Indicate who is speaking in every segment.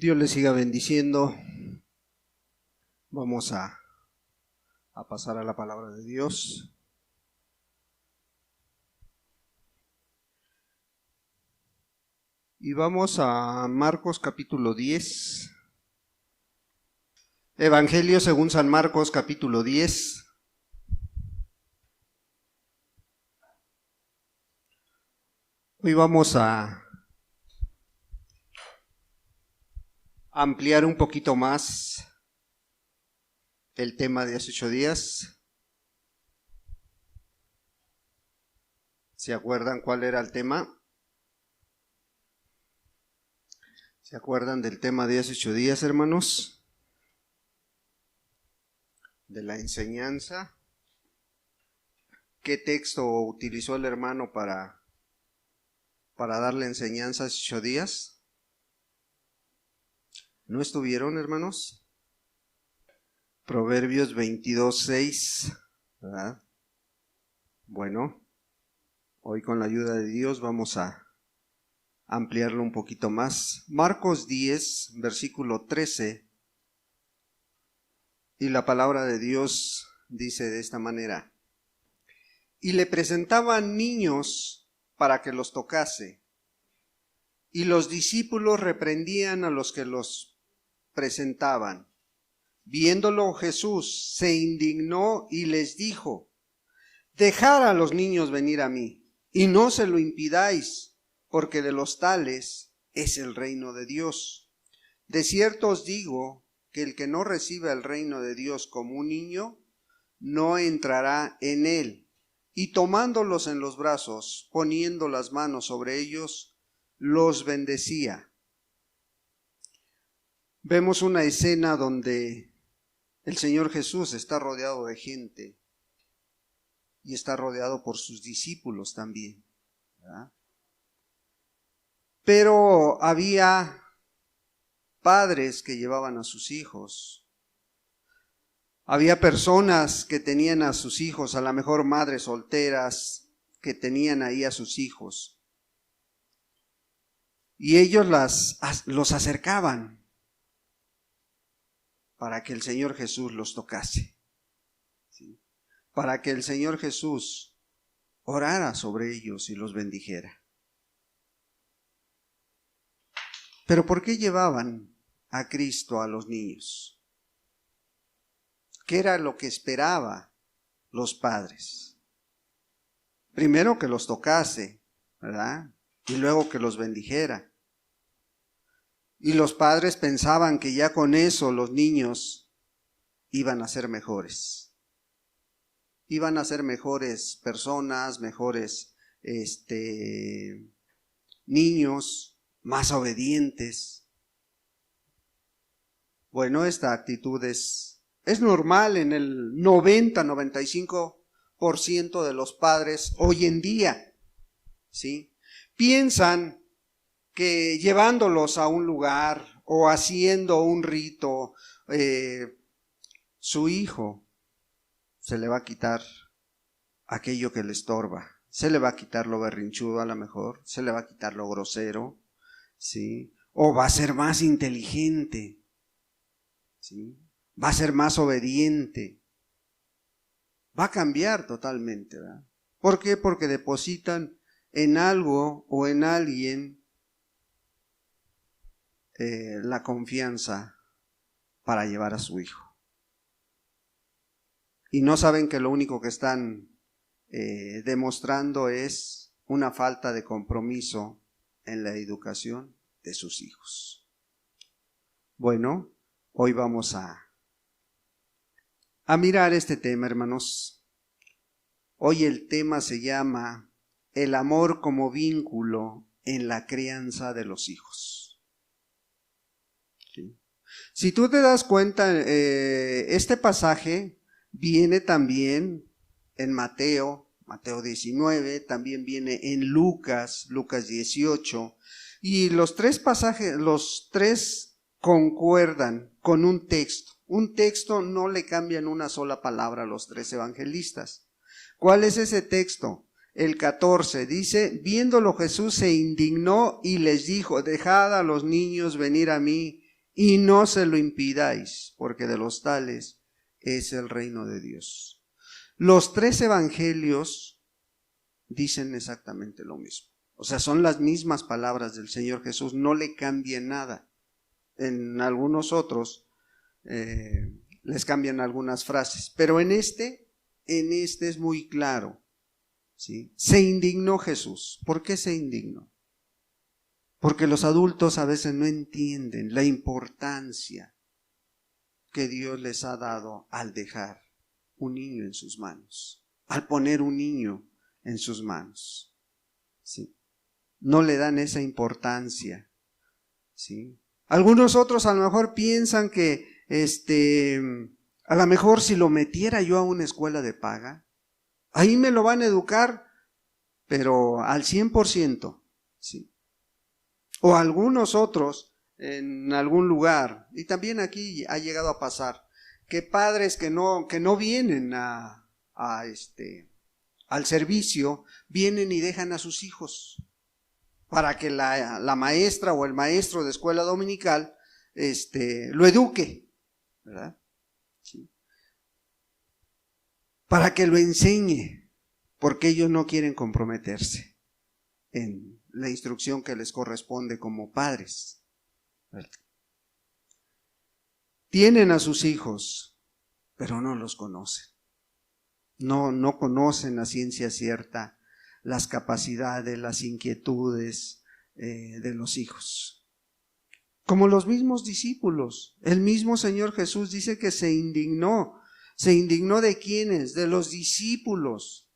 Speaker 1: Dios les siga bendiciendo. Vamos a pasar a la palabra de Dios. Y vamos a Marcos capítulo 10. Evangelio según San Marcos capítulo 10. Hoy vamos a ampliar un poquito más el tema de hace 8 días. ¿Se acuerdan cuál era el tema? ¿Se acuerdan del tema de hace 8 días, hermanos? De la enseñanza. ¿Qué texto utilizó el hermano para darle enseñanza hace 8 días? ¿No estuvieron, hermanos? Proverbios 22:6, ¿verdad? Bueno, hoy con la ayuda de Dios vamos a ampliarlo un poquito más. Marcos 10, versículo 13, y la palabra de Dios dice de esta manera: y le presentaban niños para que los tocase, y los discípulos reprendían a los que los presentaban. Viéndolo Jesús se indignó y les dijo: dejad a los niños venir a mí, y no se lo impidáis, porque de los tales es el reino de Dios. De cierto os digo que el que no recibe el reino de Dios como un niño, no entrará en él. Y tomándolos en los brazos, poniendo las manos sobre ellos, los bendecía. Vemos una escena donde el Señor Jesús está rodeado de gente y está rodeado por sus discípulos también, ¿verdad? Pero había padres que llevaban a sus hijos, había personas que tenían a sus hijos, a lo mejor madres solteras que tenían ahí a sus hijos, y ellos los acercaban para que el Señor Jesús los tocase, ¿sí? Para que el Señor Jesús orara sobre ellos y los bendijera. Pero ¿por qué llevaban a Cristo a los niños? ¿Qué era lo que esperaba los padres? Primero que los tocase, ¿verdad? Y luego que los bendijera. Y los padres pensaban que ya con eso los niños iban a ser mejores. Iban a ser mejores personas, mejores niños, más obedientes. Bueno, esta actitud es normal en el 90-95% de los padres hoy en día, ¿sí? Piensan que llevándolos a un lugar o haciendo un rito, su hijo se le va a quitar aquello que le estorba, se le va a quitar lo berrinchudo a lo mejor, se le va a quitar lo grosero, ¿sí? O va a ser más inteligente, ¿sí? Va a ser más obediente, va a cambiar totalmente, ¿verdad? ¿Por qué? Porque depositan en algo o en alguien la confianza para llevar a su hijo. Y no saben que lo único que están demostrando es una falta de compromiso en la educación de sus hijos. Bueno, hoy vamos a mirar este tema, hermanos. Hoy el tema se llama el amor como vínculo en la crianza de los hijos. Si tú te das cuenta, este pasaje viene también en Mateo 19, también viene en Lucas 18, y los tres concuerdan con un texto. Un texto no le cambian una sola palabra a los tres evangelistas. ¿Cuál es ese texto? El 14 dice: viéndolo Jesús se indignó y les dijo: dejad a los niños venir a mí, y no se lo impidáis, porque de los tales es el reino de Dios. Los 3 evangelios dicen exactamente lo mismo. O sea, son las mismas palabras del Señor Jesús, no le cambia nada. En algunos otros les cambian algunas frases, pero en este es muy claro, ¿sí? Se indignó Jesús. ¿Por qué se indignó? Porque los adultos a veces no entienden la importancia que Dios les ha dado al dejar un niño en sus manos, al poner un niño en sus manos, ¿sí? No le dan esa importancia, ¿sí? Algunos otros a lo mejor piensan que a lo mejor si lo metiera yo a una escuela de paga, ahí me lo van a educar, pero al 100%, ¿sí? O algunos otros en algún lugar, y también aquí ha llegado a pasar, que padres que no vienen al servicio, vienen y dejan a sus hijos para que la maestra o el maestro de escuela dominical lo eduque, ¿verdad? Sí. Para que lo enseñe, porque ellos no quieren comprometerse en la instrucción que les corresponde como padres. Tienen a sus hijos, pero no los conocen. No conocen a ciencia cierta las capacidades, las inquietudes de los hijos. Como los mismos discípulos, el mismo Señor Jesús dice que se indignó. ¿Se indignó de quiénes? De los discípulos,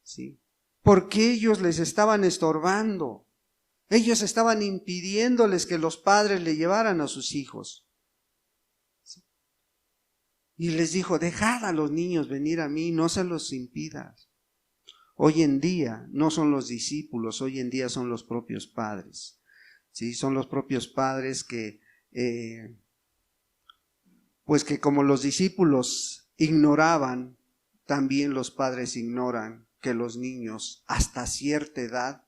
Speaker 1: ¿sí? Porque ellos les estaban estorbando. Ellos estaban impidiéndoles que los padres le llevaran a sus hijos. ¿Sí? Y les dijo, dejad a los niños venir a mí, no se los impidas. Hoy en día no son los discípulos, hoy en día son los propios padres. ¿Sí? Son los propios padres que, pues que como los discípulos ignoraban, también los padres ignoran que los niños hasta cierta edad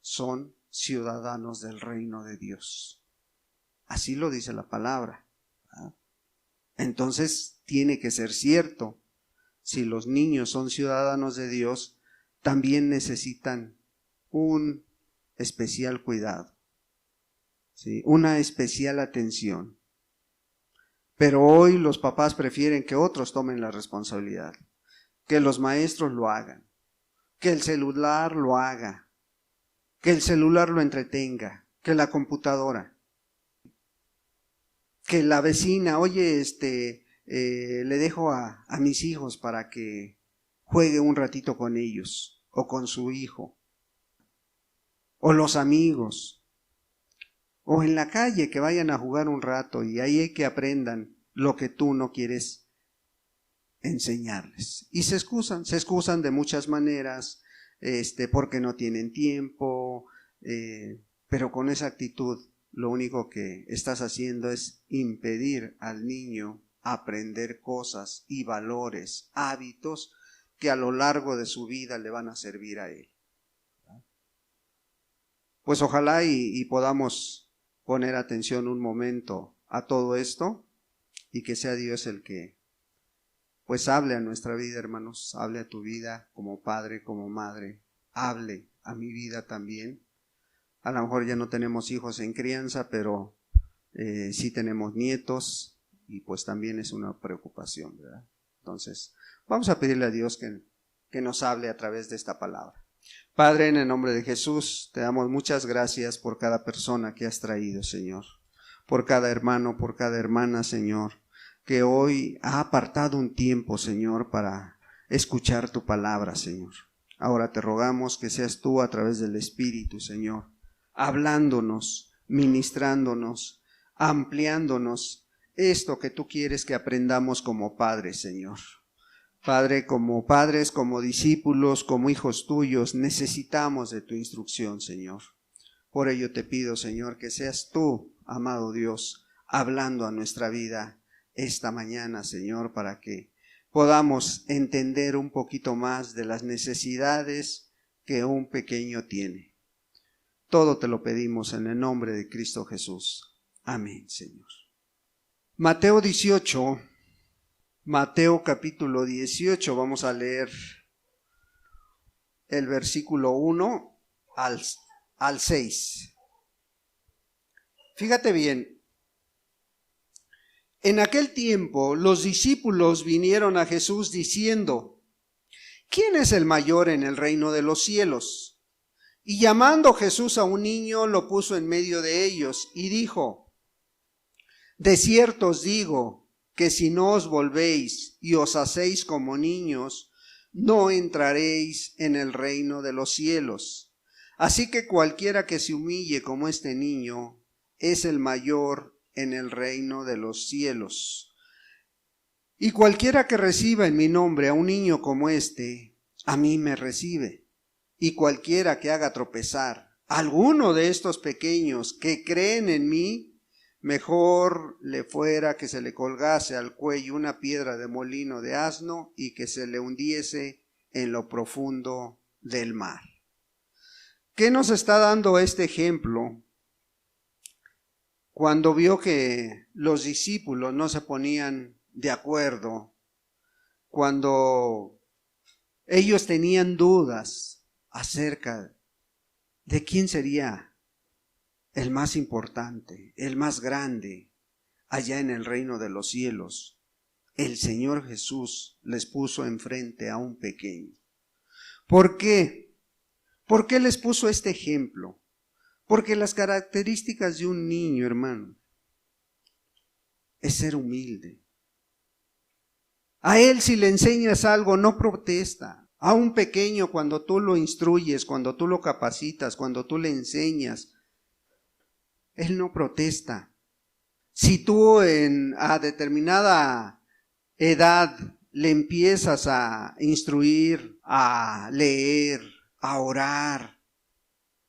Speaker 1: son ciudadanos del reino de Dios. Así lo dice la palabra, ¿verdad? Entonces tiene que ser cierto. Si los niños son ciudadanos de Dios, también necesitan un especial cuidado, ¿sí? Una especial atención. Pero hoy los papás prefieren que otros tomen la responsabilidad, que los maestros lo hagan, que el celular lo haga, que el celular lo entretenga, que la computadora, que la vecina, oye, le dejo a mis hijos para que juegue un ratito con ellos o con su hijo, o los amigos, o en la calle que vayan a jugar un rato y ahí hay que aprendan lo que tú no quieres enseñarles. Y se excusan de muchas maneras, porque no tienen tiempo, pero con esa actitud lo único que estás haciendo es impedir al niño aprender cosas y valores, hábitos que a lo largo de su vida le van a servir a él. Pues ojalá y podamos poner atención un momento a todo esto y que sea Dios el que pues hable a nuestra vida, hermanos, hable a tu vida como padre, como madre, hable a mi vida también. A lo mejor ya no tenemos hijos en crianza, pero sí tenemos nietos y pues también es una preocupación, ¿verdad? Entonces, vamos a pedirle a Dios que nos hable a través de esta palabra. Padre, en el nombre de Jesús, te damos muchas gracias por cada persona que has traído, Señor, por cada hermano, por cada hermana, Señor, que hoy ha apartado un tiempo, Señor, para escuchar tu palabra, Señor. Ahora te rogamos que seas tú a través del Espíritu, Señor, hablándonos, ministrándonos, ampliándonos esto que tú quieres que aprendamos como padres, Señor. Padre, como padres, como discípulos, como hijos tuyos, necesitamos de tu instrucción, Señor. Por ello te pido, Señor, que seas tú, amado Dios, hablando a nuestra vida esta mañana, Señor, para que podamos entender un poquito más de las necesidades que un pequeño tiene. Todo te lo pedimos en el nombre de Cristo Jesús. Amén, Señor. Mateo 18, Mateo capítulo 18, vamos a leer el versículo 1 al 6. Fíjate bien, en aquel tiempo los discípulos vinieron a Jesús diciendo: ¿quién es el mayor en el reino de los cielos? Y llamando Jesús a un niño, lo puso en medio de ellos y dijo: de cierto os digo que si no os volvéis y os hacéis como niños, no entraréis en el reino de los cielos. Así que cualquiera que se humille como este niño es el mayor en el reino de los cielos. Y cualquiera que reciba en mi nombre a un niño como este, a mí me recibe. Y cualquiera que haga tropezar a alguno de estos pequeños que creen en mí, mejor le fuera que se le colgase al cuello una piedra de molino de asno y que se le hundiese en lo profundo del mar. ¿Qué nos está dando este ejemplo? Cuando vio que los discípulos no se ponían de acuerdo, cuando ellos tenían dudas acerca de quién sería el más importante, el más grande allá en el reino de los cielos, el Señor Jesús les puso enfrente a un pequeño. ¿Por qué? ¿Por qué les puso este ejemplo? Porque las características de un niño, hermano, es ser humilde. A él, si le enseñas algo, no protesta. A un pequeño, cuando tú lo instruyes, cuando tú lo capacitas, cuando tú le enseñas, él no protesta. Si tú a determinada edad le empiezas a instruir, a leer, a orar,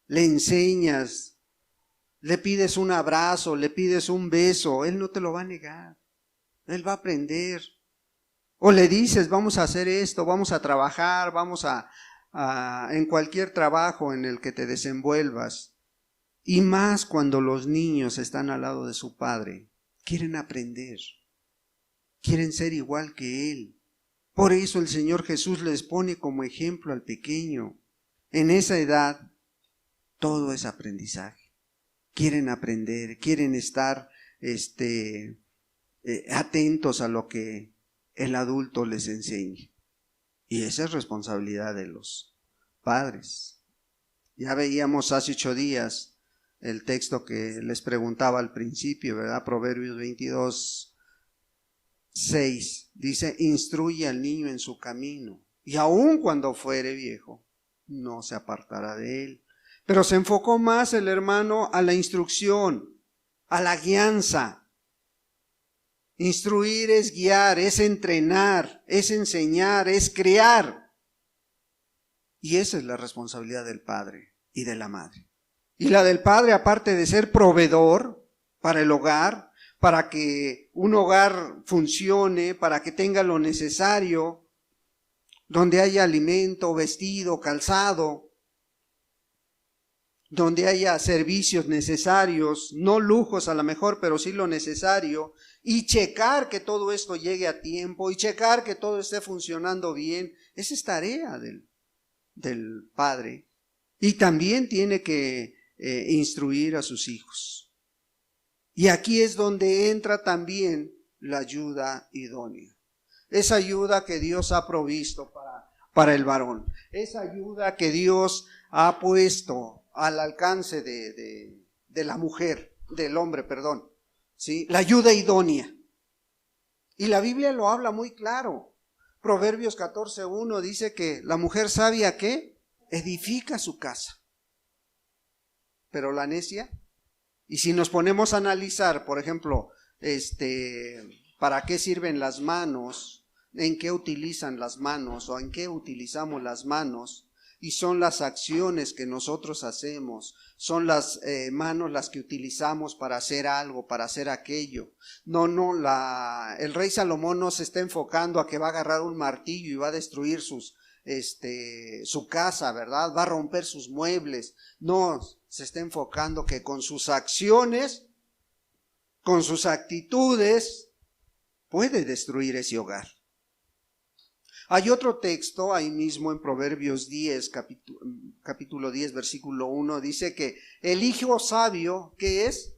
Speaker 1: le enseñas, le pides un abrazo, le pides un beso, él no te lo va a negar, él va a aprender. O le dices: vamos a hacer esto, vamos a trabajar, vamos en cualquier trabajo en el que te desenvuelvas. Y más cuando los niños están al lado de su padre, quieren aprender, quieren ser igual que él. Por eso el Señor Jesús les pone como ejemplo al pequeño. En esa edad todo es aprendizaje. Quieren aprender, quieren estar atentos a lo que el adulto les enseñe. Y esa es responsabilidad de los padres. Ya veíamos hace 8 días el texto que les preguntaba al principio, ¿verdad? Proverbios 22, 6. Dice: instruye al niño en su camino, y aun cuando fuere viejo, no se apartará de él. Pero se enfocó más el hermano a la instrucción, a la guianza. Instruir es guiar, es entrenar, es enseñar, es criar. Y esa es la responsabilidad del padre y de la madre. Y la del padre, aparte de ser proveedor para el hogar, para que un hogar funcione, para que tenga lo necesario, donde haya alimento, vestido, calzado, donde haya servicios necesarios, no lujos a lo mejor, pero sí lo necesario, y checar que todo esto llegue a tiempo, y checar que todo esté funcionando bien. Esa es tarea del padre. Y también tiene que instruir a sus hijos. Y aquí es donde entra también la ayuda idónea. Esa ayuda que Dios ha provisto para el varón. Esa ayuda que Dios ha puesto al alcance de la mujer, del hombre, perdón. ¿Sí? La ayuda idónea. Y la Biblia lo habla muy claro. Proverbios 14:1 dice que la mujer sabia, ¿qué? Edifica su casa. Pero la necia, y si nos ponemos a analizar, por ejemplo, ¿para qué sirven las manos? ¿En qué utilizan las manos? ¿O en qué utilizamos las manos? Y son las acciones que nosotros hacemos, son las manos las que utilizamos para hacer algo, para hacer aquello. El rey Salomón no se está enfocando a que va a agarrar un martillo y va a destruir su casa, ¿verdad? Va a romper sus muebles. No, se está enfocando que con sus acciones con sus actitudes, puede destruir ese hogar. Hay otro texto ahí mismo en Proverbios 10, capítulo 10, versículo 1, dice que el hijo sabio, ¿qué es?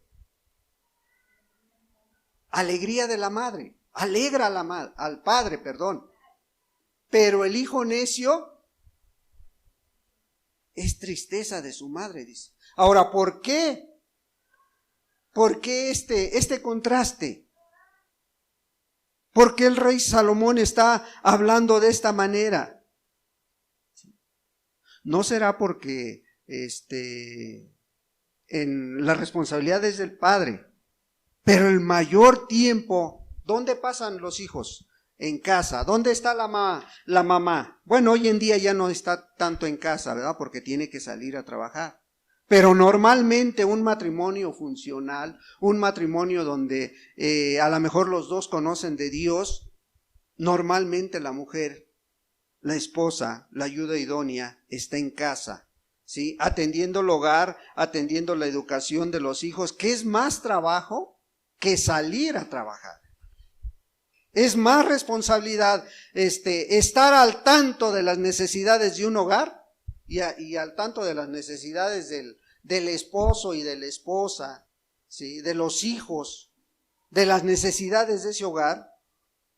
Speaker 1: Alegría de la madre, alegra a al padre, perdón. Pero el hijo necio es tristeza de su madre, dice. Ahora, ¿por qué? ¿Por qué este contraste? ¿Por qué el rey Salomón está hablando de esta manera? ¿No será porque en las responsabilidades del padre, pero el mayor tiempo, ¿dónde pasan los hijos? En casa. ¿Dónde está la mamá? Bueno, hoy en día ya no está tanto en casa, ¿verdad? Porque tiene que salir a trabajar. Pero normalmente un matrimonio funcional, un matrimonio donde a lo mejor los dos conocen de Dios, normalmente la mujer, la esposa, la ayuda idónea, está en casa, ¿sí? Atendiendo el hogar, atendiendo la educación de los hijos, que es más trabajo que salir a trabajar. Es más responsabilidad estar al tanto de las necesidades de un hogar y al tanto de las necesidades del esposo y de la esposa, ¿sí? De los hijos, de las necesidades de ese hogar,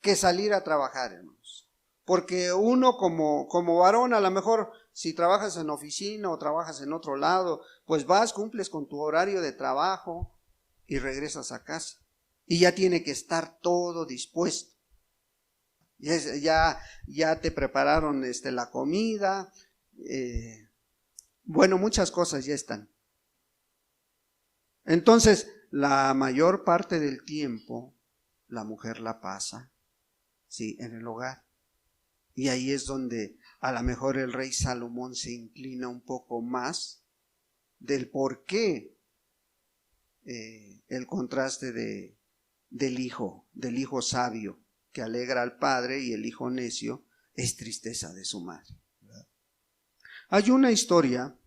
Speaker 1: que salir a trabajar, hermanos. Porque uno como varón, a lo mejor si trabajas en oficina o trabajas en otro lado, pues vas, cumples con tu horario de trabajo y regresas a casa. Y ya tiene que estar todo dispuesto. Ya te prepararon la comida, bueno, muchas cosas ya están. Entonces, la mayor parte del tiempo, la mujer la pasa, sí, en el hogar. Y ahí es donde a lo mejor el rey Salomón se inclina un poco más del por qué el contraste del hijo sabio que alegra al padre y el hijo necio es tristeza de su madre. Hay una historia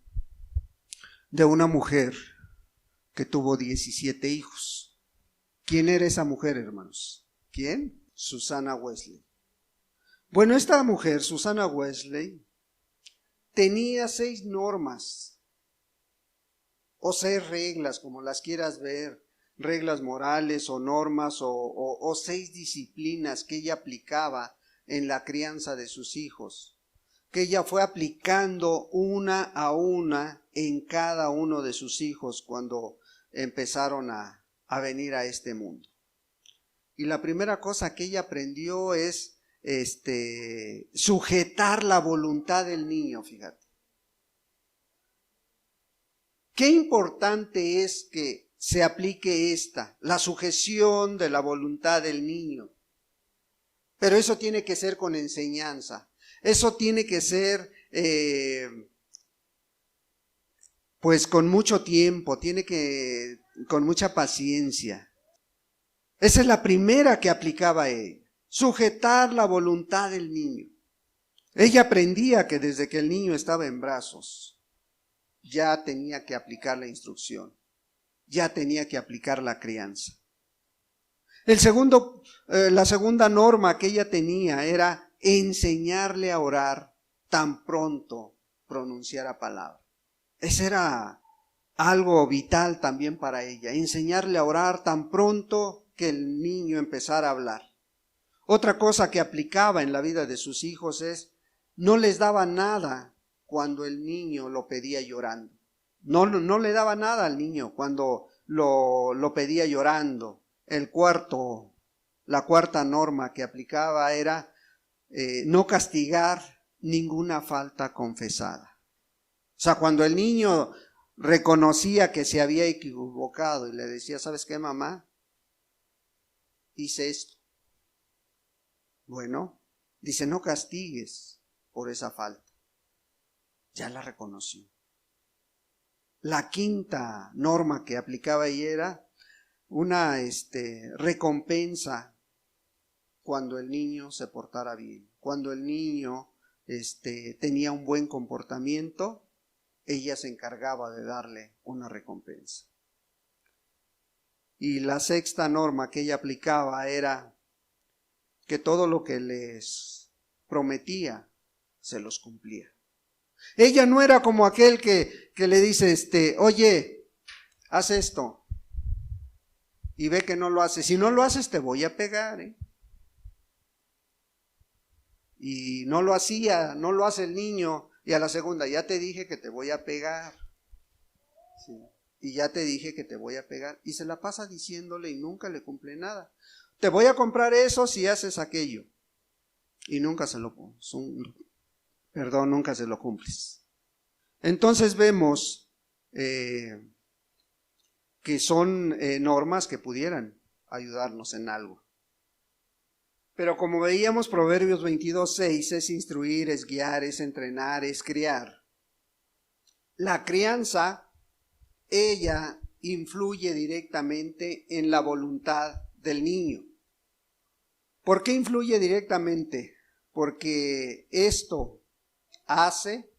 Speaker 1: de una mujer que tuvo 17 hijos. ¿Quién era esa mujer, hermanos? ¿Quién? Susana Wesley. Bueno, esta mujer, Susana Wesley, tenía 6 normas o 6 reglas, como las quieras ver, reglas morales o normas o 6 disciplinas que ella aplicaba en la crianza de sus hijos, que ella fue aplicando una a una en cada uno de sus hijos cuando empezaron a venir a este mundo. Y la primera cosa que ella aprendió es sujetar la voluntad del niño, fíjate. Qué importante es que se aplique la sujeción de la voluntad del niño. Pero eso tiene que ser con enseñanza. Eso tiene que ser pues con mucho tiempo, con mucha paciencia. Esa es la primera que aplicaba ella. Sujetar la voluntad del niño. Ella aprendía que desde que el niño estaba en brazos, ya tenía que aplicar la instrucción, ya tenía que aplicar la crianza. La segunda norma que ella tenía era enseñarle a orar tan pronto pronunciara palabra. Ese era algo vital también para ella, enseñarle a orar tan pronto que el niño empezara a hablar. Otra cosa que aplicaba en la vida de sus hijos es, no les daba nada cuando el niño lo pedía llorando. No le daba nada al niño cuando lo pedía llorando. La cuarta norma que aplicaba era no castigar ninguna falta confesada. O sea, cuando el niño reconocía que se había equivocado y le decía, ¿sabes qué, mamá? Hice esto. Bueno, dice, no castigues por esa falta. Ya la reconoció. La quinta norma que aplicaba ella era una recompensa cuando el niño se portara bien. Cuando el niño tenía un buen comportamiento, ella se encargaba de darle una recompensa. Y la sexta norma que ella aplicaba era que todo lo que les prometía se los cumplía. Ella no era como aquel que le dice, oye, haz esto, y ve que no lo hace. Si no lo haces, te voy a pegar, ¿eh? Y no lo hacía, no lo hace el niño, y a la segunda, ya te dije que te voy a pegar. Sí. Y ya te dije que te voy a pegar. Y se la pasa diciéndole y nunca le cumple nada. Te voy a comprar eso si haces aquello. Y nunca se lo cumples. Entonces vemos que son normas que pudieran ayudarnos en algo. Pero como veíamos, Proverbios 22:6 es instruir, es guiar, es entrenar, es criar. La crianza, ella influye directamente en la voluntad del niño. ¿Por qué influye directamente? Porque esto hace,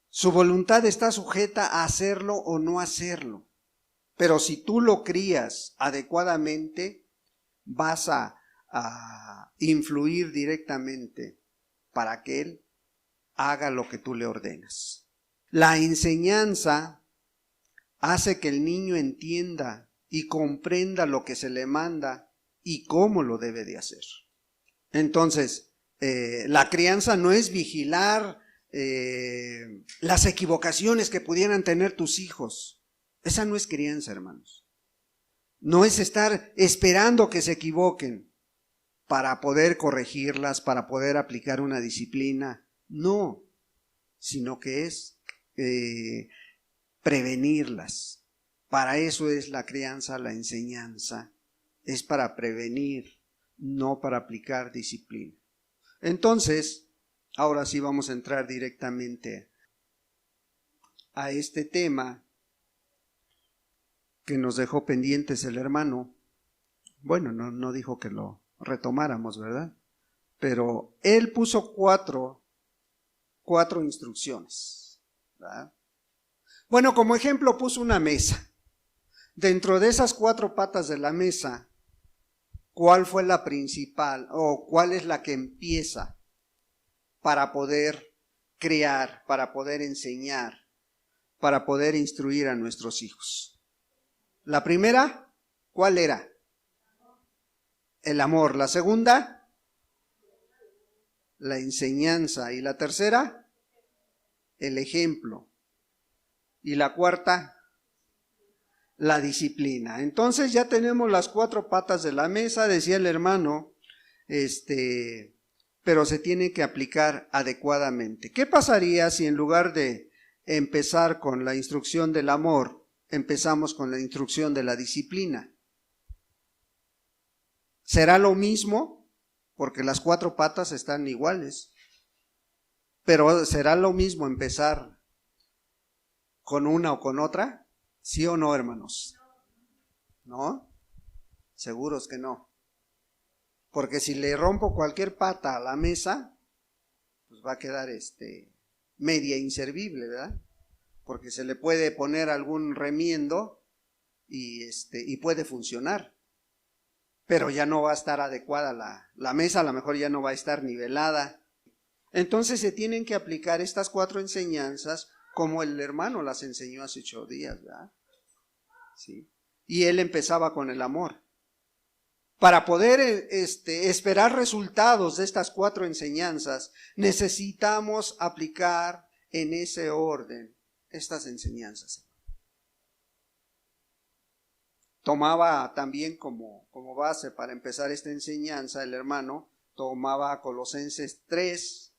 Speaker 1: su voluntad está sujeta a hacerlo o no hacerlo. Pero si tú lo crías adecuadamente, vas a influir directamente para que él haga lo que tú le ordenas. La enseñanza hace que el niño entienda y comprenda lo que se le manda y cómo lo debe de hacer. Entonces, la crianza no es vigilar las equivocaciones que pudieran tener tus hijos. Esa no es crianza, hermanos. No es estar esperando que se equivoquen para poder corregirlas, para poder aplicar una disciplina. No, sino que es prevenirlas. Para eso es la crianza, la enseñanza. Es para prevenir, no para aplicar disciplina. Entonces, ahora sí vamos a entrar directamente a este tema que nos dejó pendientes el hermano. Bueno, no dijo que lo retomáramos, ¿verdad? Pero él puso cuatro instrucciones, ¿verdad? Bueno, como ejemplo puso una mesa. Dentro de esas 4 patas de la mesa, ¿cuál fue la principal o cuál es la que empieza para poder crear, para poder enseñar, para poder instruir a nuestros hijos? La primera, ¿cuál era? El amor. La segunda, la enseñanza. Y la tercera, el ejemplo. Y la cuarta, la disciplina. Entonces ya tenemos las 4 patas de la mesa, decía el hermano, pero se tiene que aplicar adecuadamente. ¿Qué pasaría si en lugar de empezar con la instrucción del amor, empezamos con la instrucción de la disciplina? ¿Será lo mismo? Porque las 4 patas están iguales. Pero ¿será lo mismo empezar con una o con otra? ¿Sí o no, hermanos? ¿No? Seguros que no. Porque si le rompo cualquier pata a la mesa, pues va a quedar media inservible, ¿verdad? Porque se le puede poner algún remiendo y puede funcionar. Pero ya no va a estar adecuada la mesa, a lo mejor ya no va a estar nivelada. Entonces se tienen que aplicar estas 4 enseñanzas como el hermano las enseñó hace 8 días, ¿verdad? Sí. Y él empezaba con el amor. Para poder esperar resultados de estas 4 enseñanzas, necesitamos aplicar en ese orden estas enseñanzas. Tomaba también como base para empezar esta enseñanza, el hermano tomaba Colosenses 3,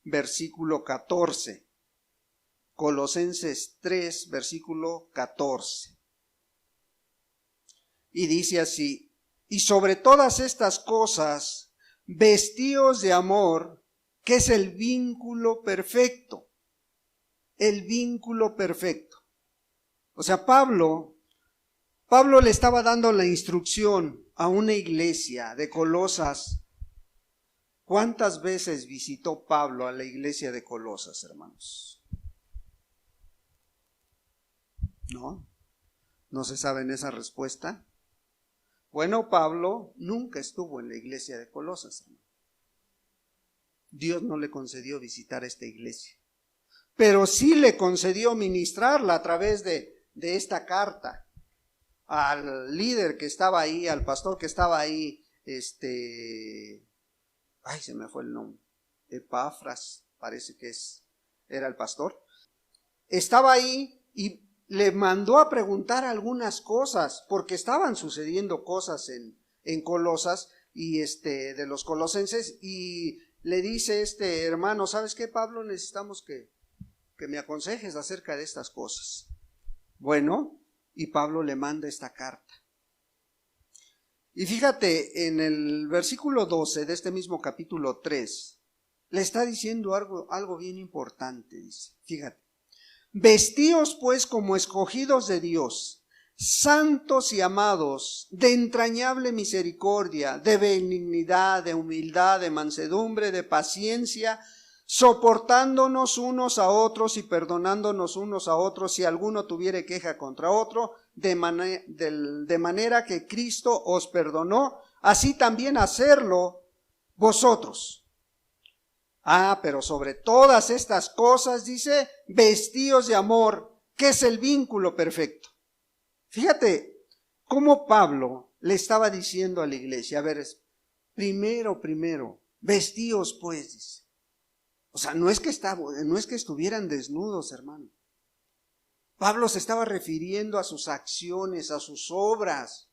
Speaker 1: versículo 14. Colosenses 3, versículo 14. Y dice así: y sobre todas estas cosas, vestíos de amor, que es el vínculo perfecto. El vínculo perfecto. O sea, Pablo le estaba dando la instrucción a una iglesia de Colosas. ¿Cuántas veces visitó Pablo a la iglesia de Colosas, hermanos? ¿No? ¿No se saben esa respuesta? Bueno, Pablo nunca estuvo en la iglesia de Colosas. Dios no le concedió visitar esta iglesia, pero sí le concedió ministrarla a través de esta carta al líder que estaba ahí, al pastor que estaba ahí, se me fue el nombre, Epafras, parece que era el pastor. Estaba ahí y le mandó a preguntar algunas cosas, porque estaban sucediendo cosas en Colosas y de los colosenses, y le dice hermano, ¿sabes qué, Pablo? Necesitamos que me aconsejes acerca de estas cosas. Bueno, y Pablo le manda esta carta. Y fíjate, en el versículo 12 de este mismo capítulo 3, le está diciendo algo bien importante, dice, fíjate. Vestíos pues como escogidos de Dios, santos y amados, de entrañable misericordia, de benignidad, de humildad, de mansedumbre, de paciencia, soportándonos unos a otros y perdonándonos unos a otros si alguno tuviere queja contra otro, de manera que Cristo os perdonó, así también hacerlo vosotros. Pero sobre todas estas cosas, dice, vestíos de amor, que es el vínculo perfecto. Fíjate cómo Pablo le estaba diciendo a la iglesia, a ver, primero, vestíos pues, dice. O sea, no es que estuvieran desnudos, hermano. Pablo se estaba refiriendo a sus acciones, a sus obras.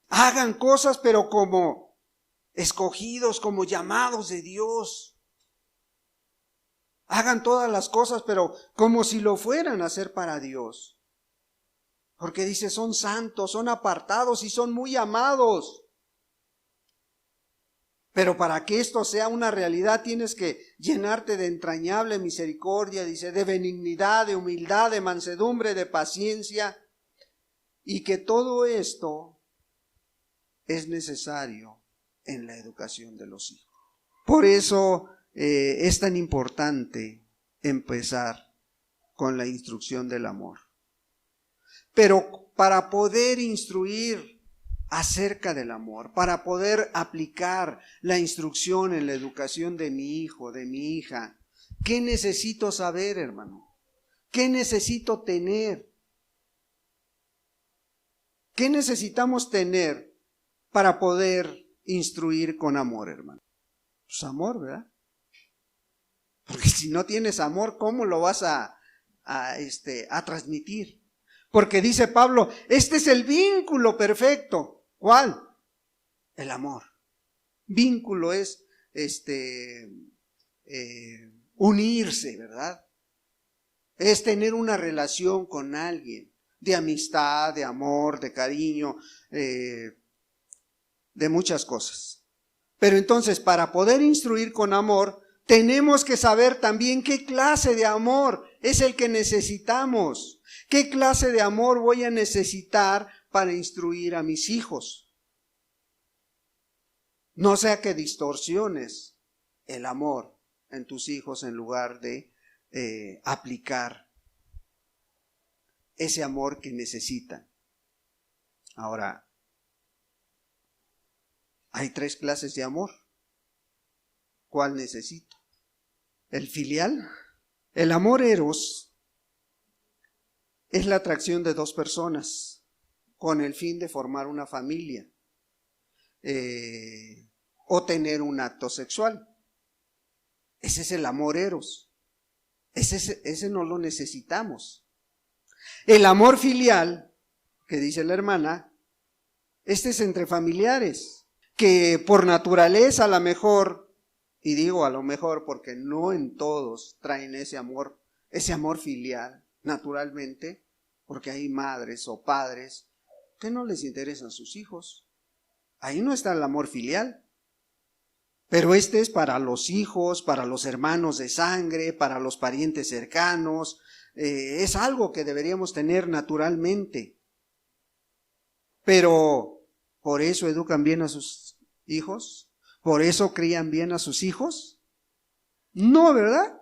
Speaker 1: Hagan cosas, pero como escogidos, como llamados de Dios. Hagan todas las cosas, pero como si lo fueran a hacer para Dios. Porque dice, son santos, son apartados y son muy amados. Pero para que esto sea una realidad tienes que llenarte de entrañable misericordia, dice, de benignidad, de humildad, de mansedumbre, de paciencia. Y que todo esto es necesario en la educación de los hijos. Por eso es tan importante empezar con la instrucción del amor. Pero para poder instruir acerca del amor, para poder aplicar la instrucción en la educación de mi hijo, de mi hija, ¿qué necesito saber, hermano? ¿Qué necesito tener? ¿Qué necesitamos tener para poder instruir con amor, hermano? Pues amor, ¿verdad? Porque si no tienes amor, ¿cómo lo vas a transmitir? Porque dice Pablo, este es el vínculo perfecto. ¿Cuál? El amor. Vínculo es unirse, ¿verdad? Es tener una relación con alguien, de amistad, de amor, de cariño, de muchas cosas. Pero entonces, para poder instruir con amor, tenemos que saber también qué clase de amor es el que necesitamos. ¿Qué clase de amor voy a necesitar para instruir a mis hijos? No sea que distorsiones el amor en tus hijos en lugar de aplicar ese amor que necesitan. Ahora, hay 3 clases de amor. ¿Cuál necesito? El filial. El amor eros es la atracción de 2 personas con el fin de formar una familia o tener un acto sexual. Ese es el amor eros. Ese no lo necesitamos. El amor filial, que dice la hermana, este es entre familiares, que por naturaleza a lo mejor, y digo a lo mejor porque no en todos traen ese amor filial, naturalmente, porque hay madres o padres que no les interesan sus hijos. Ahí no está el amor filial. Pero este es para los hijos, para los hermanos de sangre, para los parientes cercanos. Es algo que deberíamos tener naturalmente. Pero, ¿por eso educan bien a sus hijos? ¿Por eso crían bien a sus hijos? No, ¿verdad?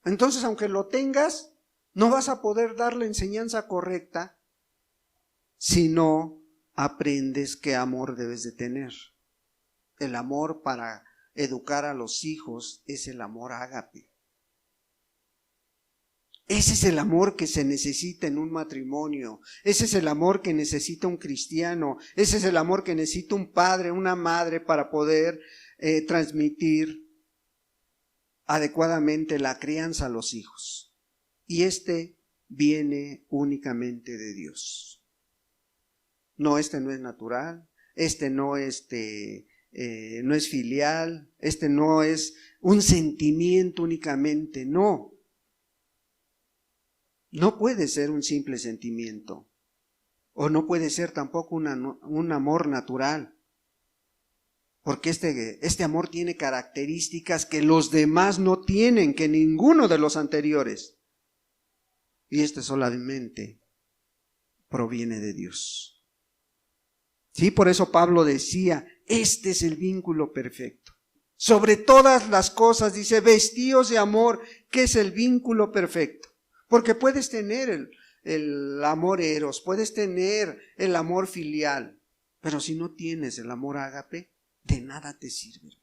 Speaker 1: Entonces, aunque lo tengas, no vas a poder dar la enseñanza correcta si no aprendes qué amor debes de tener. El amor para educar a los hijos es el amor ágape. Ese es el amor que se necesita en un matrimonio. Ese es el amor que necesita un cristiano. Ese es el amor que necesita un padre, una madre para poder transmitir adecuadamente la crianza a los hijos. Y viene únicamente de Dios. No, no es natural, no es filial, no es un sentimiento únicamente, no. No puede ser un simple sentimiento, o no puede ser tampoco un amor natural, porque este amor tiene características que los demás no tienen, que ninguno de los anteriores, y solamente proviene de Dios. Sí, por eso Pablo decía, este es el vínculo perfecto. Sobre todas las cosas, dice, vestíos de amor, que es el vínculo perfecto. Porque puedes tener el amor eros, puedes tener el amor filial, pero si no tienes el amor ágape, de nada te sirve.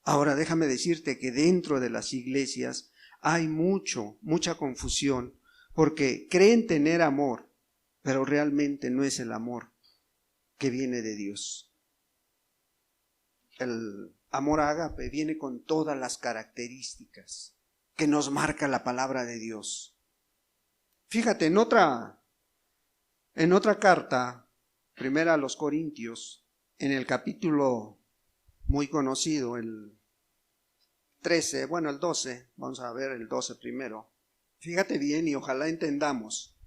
Speaker 1: Ahora déjame decirte que dentro de las iglesias hay mucha confusión, porque creen tener amor, pero realmente no es el amor que viene de Dios. El amor ágape viene con todas las características que nos marca la palabra de Dios. Fíjate, en otra carta, primera a los Corintios, en el capítulo muy conocido, el 13, el 12, vamos a ver el 12 primero. Fíjate bien y ojalá entendamos.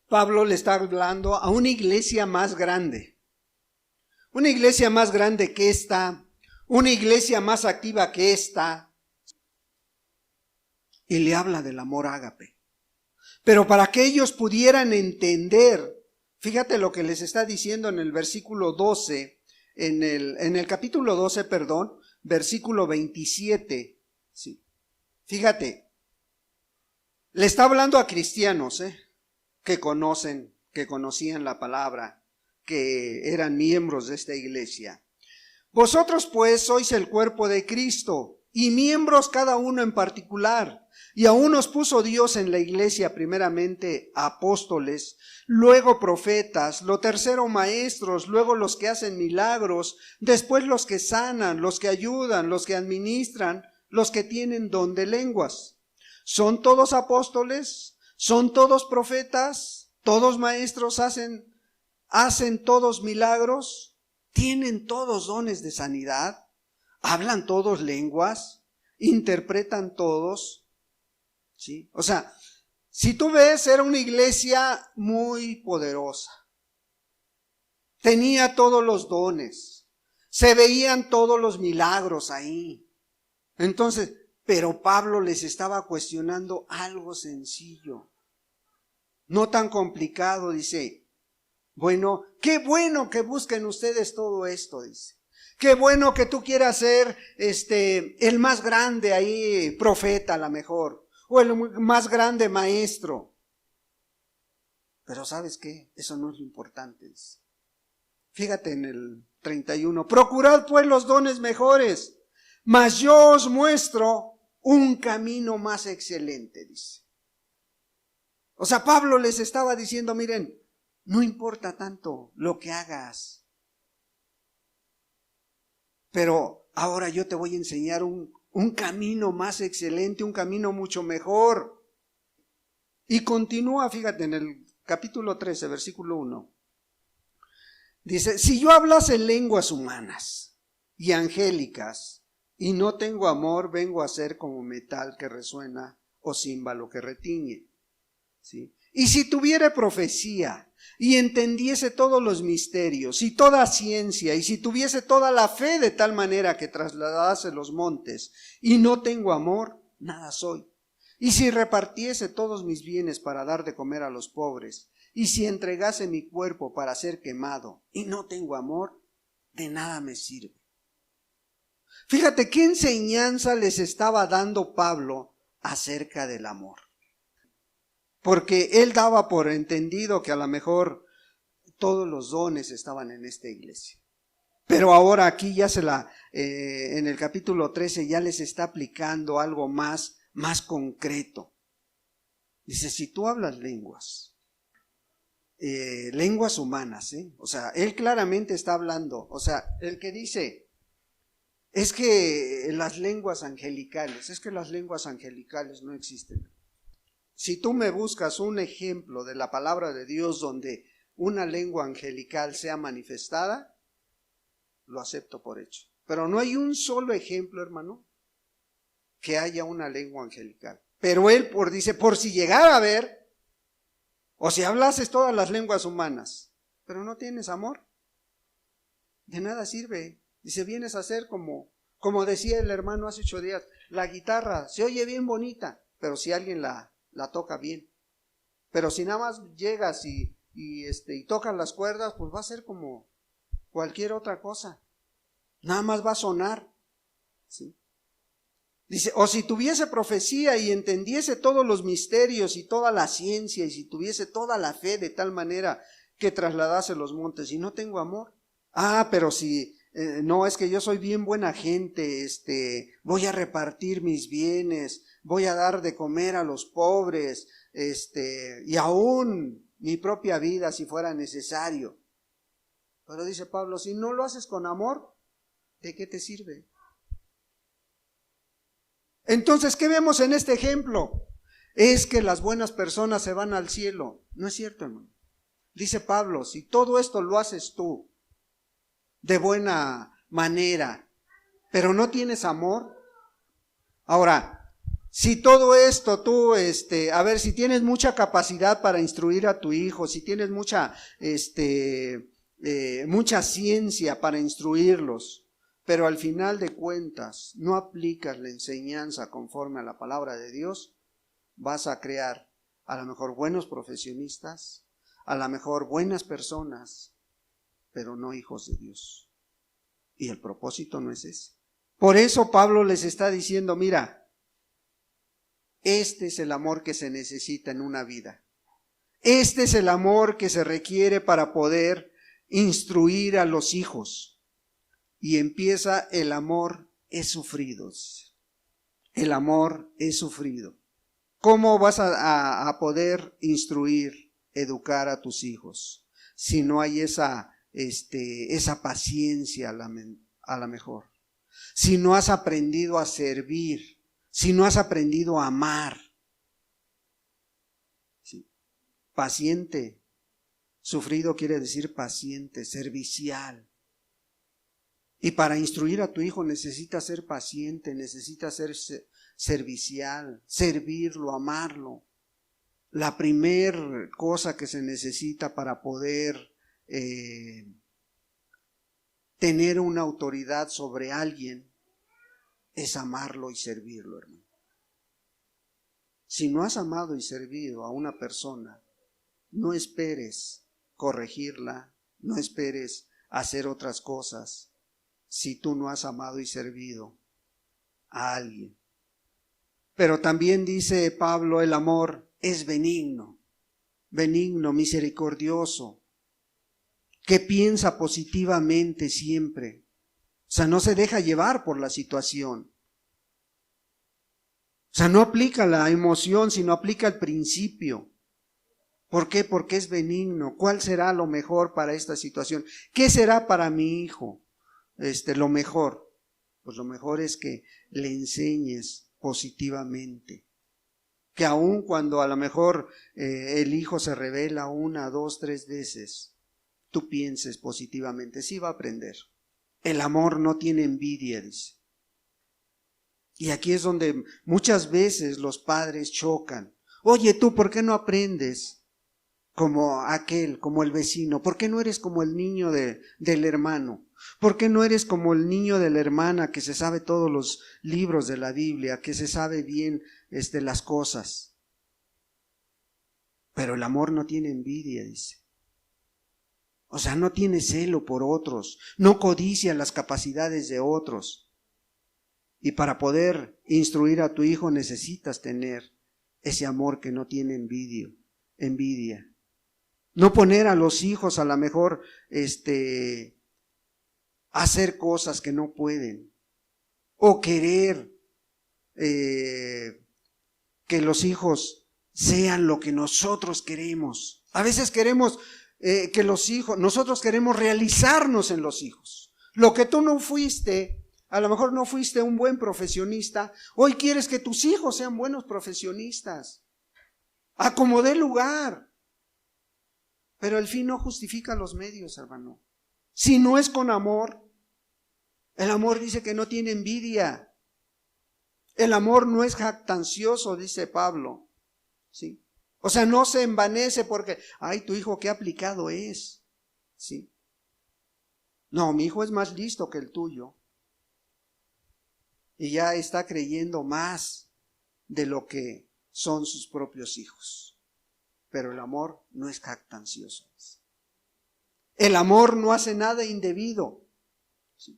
Speaker 1: Pablo le está hablando a una iglesia más grande que esta, una iglesia más activa que esta, y le habla del amor ágape. Pero para que ellos pudieran entender, fíjate lo que les está diciendo en el versículo 12, en el capítulo 12, versículo 27. Sí. Fíjate, le está hablando a cristianos, que conocían la palabra, que eran miembros de esta iglesia. Vosotros pues sois el cuerpo de Cristo, y miembros cada uno en particular. Y a unos puso Dios en la iglesia primeramente apóstoles, luego profetas, lo tercero maestros, luego los que hacen milagros, después los que sanan, los que ayudan, los que administran, los que tienen don de lenguas. ¿Son todos apóstoles? ¿Son todos profetas? ¿Todos maestros hacen todos milagros? ¿Tienen todos dones de sanidad? ¿Hablan todos lenguas? ¿Interpretan todos? ¿Sí? O sea, si tú ves, era una iglesia muy poderosa. Tenía todos los dones. Se veían todos los milagros ahí. Entonces, pero Pablo les estaba cuestionando algo sencillo. No tan complicado, dice. Bueno, qué bueno que busquen ustedes todo esto, dice. Qué bueno que tú quieras ser el más grande ahí, profeta a lo mejor. O el más grande maestro. Pero ¿sabes qué? Eso no es lo importante. Fíjate en el 31. Procurad pues los dones mejores, mas yo os muestro un camino más excelente, dice. O sea, Pablo les estaba diciendo, miren, no importa tanto lo que hagas, pero ahora yo te voy a enseñar un camino más excelente, un camino mucho mejor. Y continúa, fíjate, en el capítulo 13, versículo 1. Dice, si yo hablase lenguas humanas y angélicas y no tengo amor, vengo a ser como metal que resuena o címbalo que retiñe. ¿Sí? Y si tuviere profecía y entendiese todos los misterios y toda ciencia, y si tuviese toda la fe de tal manera que trasladase los montes, y no tengo amor, nada soy. Y si repartiese todos mis bienes para dar de comer a los pobres, y si entregase mi cuerpo para ser quemado, y no tengo amor, de nada me sirve. Fíjate qué enseñanza les estaba dando Pablo acerca del amor. porque él daba por entendido que a lo mejor todos los dones estaban en esta iglesia. Pero ahora aquí ya en el capítulo 13 ya les está aplicando algo más concreto. Dice, si tú hablas lenguas humanas, o sea, él claramente está hablando, o sea, el que dice, es que las lenguas angelicales no existen. Si tú me buscas un ejemplo de la palabra de Dios donde una lengua angelical sea manifestada, lo acepto por hecho. Pero no hay un solo ejemplo, hermano, que haya una lengua angelical. Pero él dice, por si llegara a ver, o si hablases todas las lenguas humanas, pero no tienes amor, de nada sirve. Dice, vienes a ser como decía el hermano hace 8 días, la guitarra se oye bien bonita, pero si alguien la toca bien. Pero si nada más llegas y tocas las cuerdas, pues va a ser como cualquier otra cosa. Nada más va a sonar. ¿Sí? Dice, o si tuviese profecía y entendiese todos los misterios y toda la ciencia, y si tuviese toda la fe de tal manera que trasladase los montes, y no tengo amor. Pero si no, es que yo soy bien buena gente, voy a repartir mis bienes, voy a dar de comer a los pobres, y aún mi propia vida si fuera necesario. Pero dice Pablo, si no lo haces con amor, ¿de qué te sirve? Entonces, ¿qué vemos en este ejemplo? Es que las buenas personas se van al cielo. No es cierto, hermano. Dice Pablo, si todo esto lo haces tú de buena manera, pero no tienes amor. Ahora, si todo esto tú, si tienes mucha capacidad para instruir a tu hijo, si tienes mucha ciencia para instruirlos, pero al final de cuentas no aplicas la enseñanza conforme a la palabra de Dios, vas a crear a lo mejor buenos profesionistas, a lo mejor buenas personas, pero no hijos de Dios. Y el propósito no es ese. Por eso Pablo les está diciendo, mira, este es el amor que se necesita en una vida. Este es el amor que se requiere para poder instruir a los hijos. Y empieza el amor es sufrido. El amor es sufrido. ¿Cómo vas a poder instruir, educar a tus hijos si no hay esa paciencia a la mejor? Si no has aprendido a servir, si no has aprendido a amar. ¿Sí? Paciente, sufrido quiere decir paciente, servicial. Y para instruir a tu hijo necesitas ser paciente, necesitas ser servicial, servirlo, amarlo. La primer cosa que se necesita para poder tener una autoridad sobre alguien es amarlo y servirlo, hermano. Si no has amado y servido a una persona, no esperes corregirla, no esperes hacer otras cosas si tú no has amado y servido a alguien. Pero también dice Pablo, el amor es benigno, misericordioso, que piensa positivamente siempre. O sea, no se deja llevar por la situación. O sea, no aplica la emoción, sino aplica el principio. ¿Por qué? Porque es benigno. ¿Cuál será lo mejor para esta situación? ¿Qué será para mi hijo? Lo mejor. Pues lo mejor es que le enseñes positivamente. Que aun cuando a lo mejor el hijo se rebela 1, 2, 3 veces, tú pienses positivamente, sí va a aprender. El amor no tiene envidia, dice. Y aquí es donde muchas veces los padres chocan. Oye, tú, ¿por qué no aprendes como aquel, como el vecino? ¿Por qué no eres como el niño del hermano? ¿Por qué no eres como el niño de la hermana que se sabe todos los libros de la Biblia, que se sabe bien las cosas? Pero el amor no tiene envidia, dice. O sea, no tiene celo por otros, no codicia las capacidades de otros. Y para poder instruir a tu hijo necesitas tener ese amor que no tiene envidia. No poner a los hijos a lo mejor hacer cosas que no pueden, o querer que los hijos sean lo que nosotros queremos. A veces queremos que los hijos, nosotros queremos realizarnos en los hijos. Lo que tú no fuiste, a lo mejor no fuiste un buen profesionista, hoy quieres que tus hijos sean buenos profesionistas. A como dé lugar. Pero el fin no justifica los medios, hermano. Si no es con amor, el amor dice que no tiene envidia. El amor no es jactancioso, dice Pablo. ¿Sí? O sea, no se envanece porque, ay, tu hijo qué aplicado es. ¿Sí? No, mi hijo es más listo que el tuyo. Y ya está creyendo más de lo que son sus propios hijos. Pero el amor no es jactancioso. El amor no hace nada indebido. ¿Sí?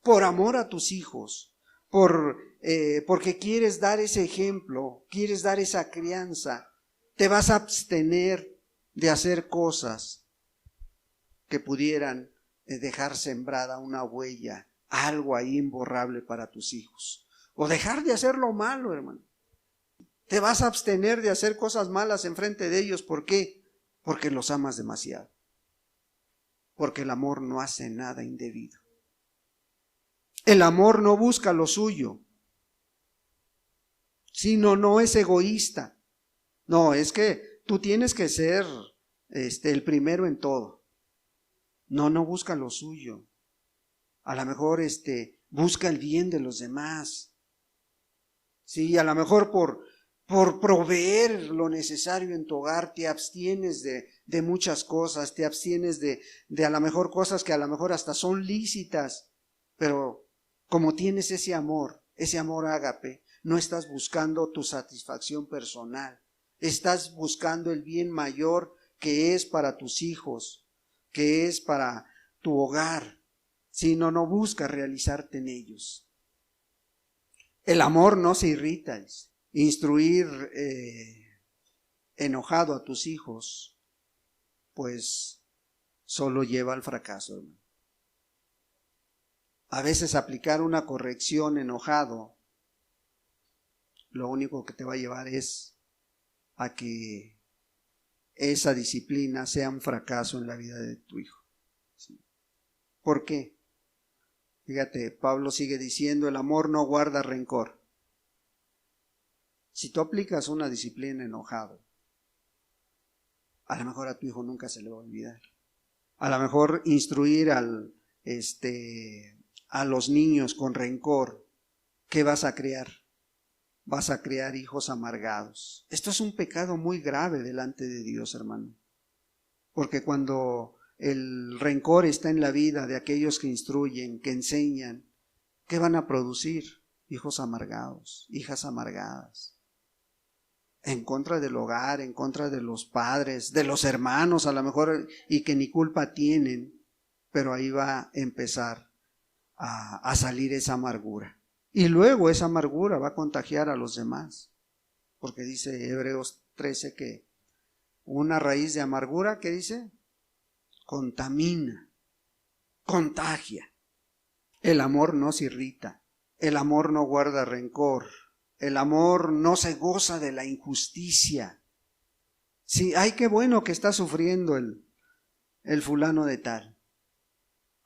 Speaker 1: Por amor a tus hijos, porque quieres dar ese ejemplo, quieres dar esa crianza, te vas a abstener de hacer cosas que pudieran dejar sembrada una huella, algo ahí imborrable para tus hijos. O dejar de hacer lo malo, hermano. Te vas a abstener de hacer cosas malas enfrente de ellos. ¿Por qué? Porque los amas demasiado. Porque el amor no hace nada indebido. El amor no busca lo suyo, sino no es egoísta. No, es que tú tienes que ser el primero en todo. No busca lo suyo. A lo mejor busca el bien de los demás. Sí, a lo mejor por proveer lo necesario en tu hogar, te abstienes de muchas cosas, te abstienes de a lo mejor cosas que a lo mejor hasta son lícitas, pero como tienes ese amor ágape, no estás buscando tu satisfacción personal, estás buscando el bien mayor que es para tus hijos, que es para tu hogar, sino no buscas realizarte en ellos. El amor no se irrita, dice. Instruir enojado a tus hijos, pues solo lleva al fracaso, hermano. A veces aplicar una corrección enojado, lo único que te va a llevar es a que esa disciplina sea un fracaso en la vida de tu hijo. ¿Sí? ¿Por qué? Fíjate, Pablo sigue diciendo, el amor no guarda rencor. Si tú aplicas una disciplina enojado, a lo mejor a tu hijo nunca se le va a olvidar. A lo mejor instruir a los niños con rencor, ¿qué vas a crear? Vas a crear hijos amargados. Esto es un pecado muy grave delante de Dios, hermano. Porque cuando el rencor está en la vida de aquellos que instruyen, que enseñan, ¿qué van a producir? Hijos amargados, hijas amargadas. En contra del hogar, en contra de los padres, de los hermanos a lo mejor, y que ni culpa tienen, pero ahí va a empezar a salir esa amargura. Y luego esa amargura va a contagiar a los demás, porque dice Hebreos 13 que una raíz de amargura, ¿qué dice? Contamina, contagia. El amor no se irrita, el amor no guarda rencor. El amor no se goza de la injusticia. Sí, ay, qué bueno que está sufriendo el fulano de tal.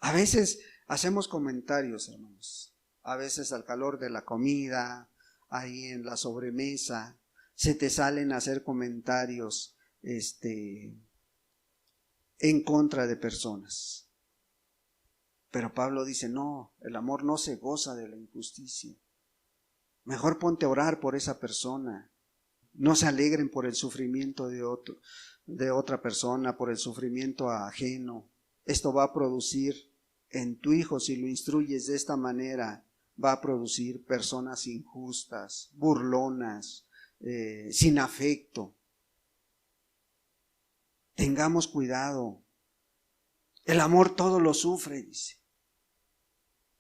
Speaker 1: A veces hacemos comentarios, hermanos. A veces al calor de la comida, ahí en la sobremesa, se te salen a hacer comentarios en contra de personas. Pero Pablo dice, no, el amor no se goza de la injusticia. Mejor ponte a orar por esa persona. No se alegren por el sufrimiento de otra persona, por el sufrimiento ajeno. Esto va a producir en tu hijo, si lo instruyes de esta manera, va a producir personas injustas, burlonas, sin afecto. Tengamos cuidado. El amor todo lo sufre, dice.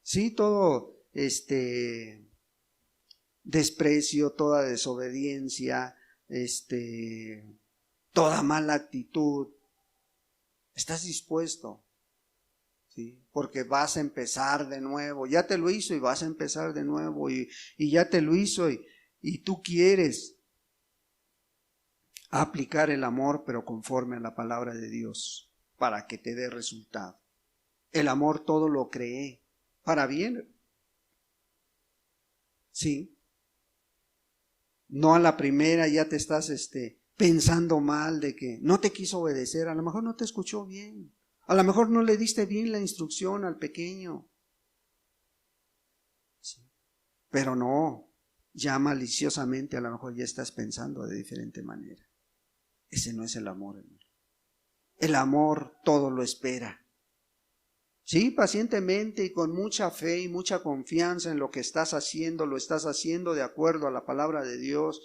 Speaker 1: Sí, todo desprecio, toda desobediencia, toda mala actitud. ¿Estás dispuesto? ¿Sí? Porque vas a empezar de nuevo. Ya te lo hizo y vas a empezar de nuevo. Y ya te lo hizo y tú quieres aplicar el amor, pero conforme a la palabra de Dios, para que te dé resultado. El amor todo lo cree para bien. Sí. No a la primera ya te estás pensando mal de que no te quiso obedecer, a lo mejor no te escuchó bien, a lo mejor no le diste bien la instrucción al pequeño. Sí. Pero no, ya maliciosamente a lo mejor ya estás pensando de diferente manera. Ese no es el amor, hermano. El amor todo lo espera. Sí, pacientemente y con mucha fe y mucha confianza en lo que estás haciendo, lo estás haciendo de acuerdo a la palabra de Dios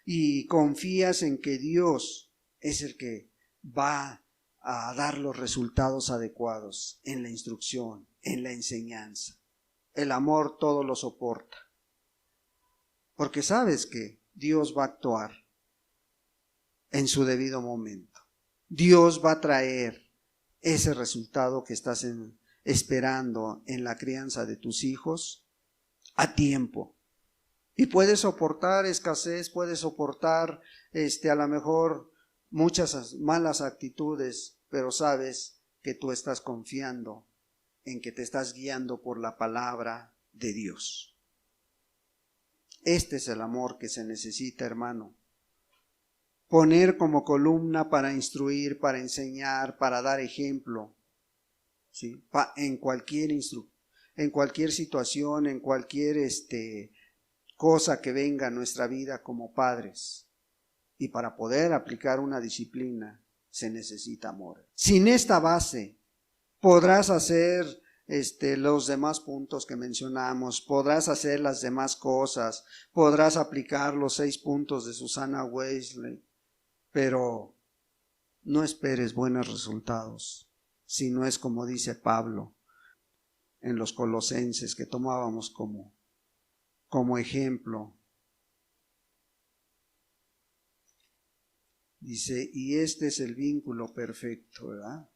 Speaker 1: y confías en que Dios es el que va a dar los resultados adecuados en la instrucción, en la enseñanza. El amor todo lo soporta, porque sabes que Dios va a actuar en su debido momento. Dios va a traer ese resultado que estás esperando en la crianza de tus hijos a tiempo. Y puedes soportar escasez, puedes soportar a lo mejor muchas malas actitudes, pero sabes que tú estás confiando en que te estás guiando por la palabra de Dios. Este es el amor que se necesita, hermano. Poner como columna para instruir, para enseñar, para dar ejemplo, ¿sí? En cualquier situación, en cualquier cosa que venga a nuestra vida como padres. Y para poder aplicar una disciplina se necesita amor. Sin esta base podrás hacer los demás puntos que mencionamos, podrás hacer las demás cosas, podrás aplicar los 6 puntos de Susana Wesley, pero no esperes buenos resultados si no es como dice Pablo en los Colosenses que tomábamos como ejemplo. Dice, y este es el vínculo perfecto, ¿verdad?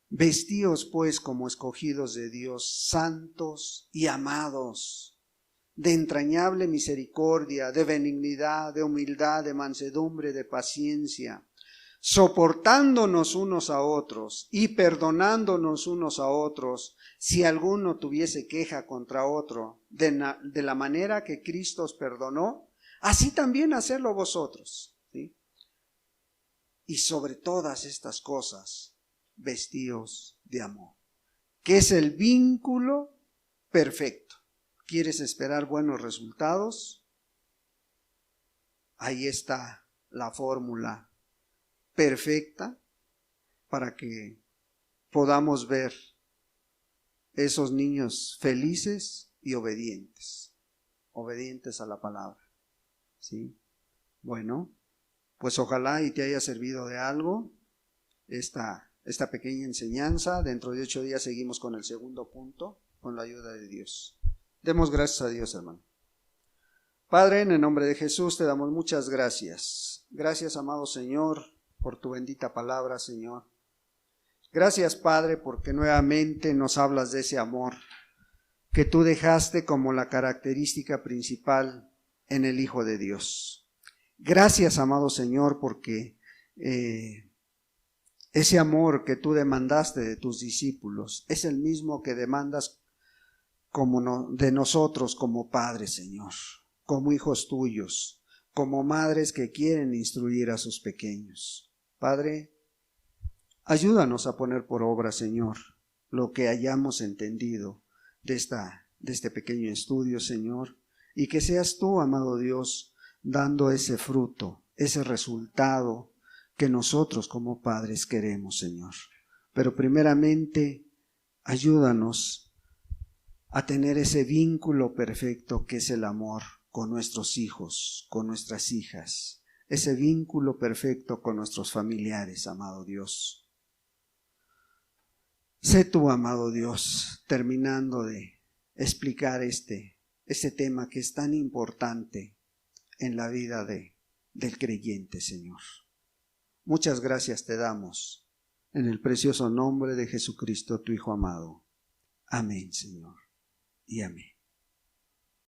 Speaker 1: Vestíos pues como escogidos de Dios, santos y amados, de entrañable misericordia, de benignidad, de humildad, de mansedumbre, de paciencia, soportándonos unos a otros y perdonándonos unos a otros, si alguno tuviese queja contra otro, de la manera que Cristo os perdonó, así también hacedlo vosotros, ¿sí? Y sobre todas estas cosas, vestíos de amor, que es el vínculo perfecto. ¿Quieres esperar buenos resultados? Ahí está la fórmula perfecta para que podamos ver esos niños felices y obedientes a la palabra, ¿sí? Bueno, pues ojalá y te haya servido de algo esta pequeña enseñanza. Dentro de 8 días seguimos con el segundo punto, con la ayuda de Dios. Demos gracias a Dios, hermano. Padre, en el nombre de Jesús te damos muchas gracias. Gracias, amado Señor, por tu bendita palabra, Señor. Gracias, Padre, porque nuevamente nos hablas de ese amor que tú dejaste como la característica principal en el Hijo de Dios. Gracias, amado Señor, porque ese amor que tú demandaste de tus discípulos es el mismo que demandas de nosotros como padres, Señor, como hijos tuyos, como madres que quieren instruir a sus pequeños. Padre, ayúdanos a poner por obra, Señor, lo que hayamos entendido de este pequeño estudio, Señor, y que seas tú, amado Dios, dando ese fruto, ese resultado que nosotros como padres queremos, Señor. Pero primeramente, ayúdanos a tener ese vínculo perfecto que es el amor con nuestros hijos, con nuestras hijas, ese vínculo perfecto con nuestros familiares, amado Dios. Sé tú, amado Dios, terminando de explicar este tema que es tan importante en la vida del creyente, Señor. Muchas gracias te damos en el precioso nombre de Jesucristo, tu Hijo amado. Amén, Señor, y amén.